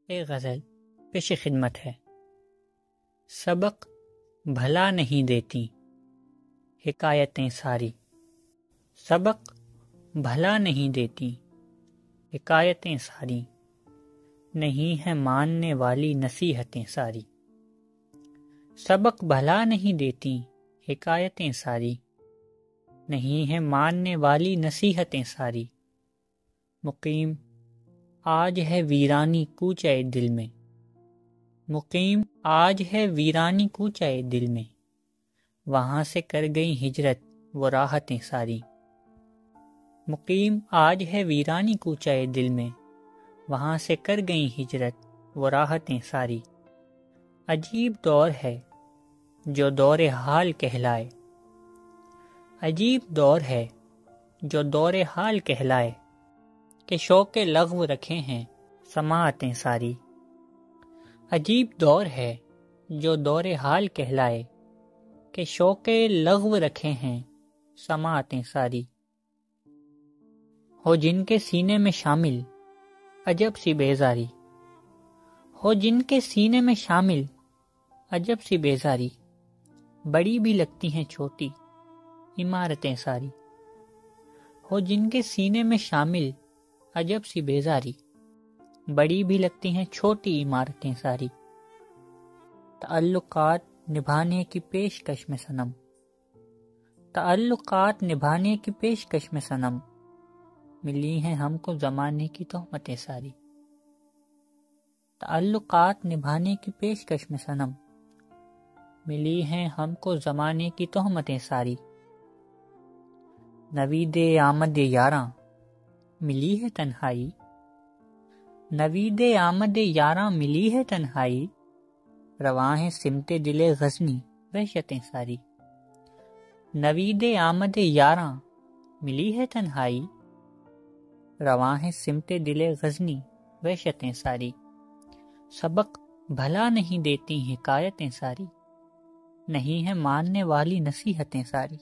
ایک غزل پیش خدمت ہے۔ سبق بھلا نہیں دیتی حکایتیں ساری، سبق بھلا نہیں دیتی حکایتیں ساری، نہیں ہے ماننے والی نصیحتیں ساری۔ سبق بھلا نہیں دیتی حکایتیں ساری، نہیں ہے ماننے والی نصیحتیں ساری۔ مقیم آج ہے ویرانی کوچے دل میں، مقیم آج ہے ویرانی کوچے دل میں، وہاں سے کر گئی ہجرت وہ راحتیں ساری۔ مقیم آج ہے ویرانی کوچے دل میں، وہاں سے کر گئی ہجرت وہ راحتیں ساری۔ عجیب دور ہے جو دور حال کہلائے، عجیب دور ہے جو دور حال کہلائے، کہ شوق لغو رکھے ہیں سماعتیں ساری۔ عجیب دور ہے جو دور حال کہلائے، کہ شوق لغو رکھے ہیں سماعتیں ساری۔ ہو جن کے سینے میں شامل عجب سی بیزاری، ہو جن کے سینے میں شامل عجب سی بیزاری، بڑی بھی لگتی ہیں چھوٹی عمارتیں ساری۔ ہو جن کے سینے میں شامل عجب سی بیزاری، بڑی بھی لگتی ہیں چھوٹی عمارتیں ساری۔ تعلقات نبھانے کی پیشکش میں صنم، تعلقات نبھانے کی پیشکش میں صنم، ملی ہیں ہم کو زمانے کی تہمتیں ساری۔ تعلقات نبھانے کی پیشکش میں صنم، ملی ہیں ہم کو زمانے کی تہمتیں ساری۔ نوید آمد یاراں ملی ہے تنہائی، نوید آمد یاراں ملی ہے تنہائی، رواں ہے سمت دل غزنی وحشتیں ساری۔ نوید آمد یاراں ملی ہے تنہائی، رواں ہے سمت دل غزنی وحشتیں ساری۔ سبق بھلا نہیں دیتی حکایتیں ساری، نہیں ہے ماننے والی نصیحتیں ساری۔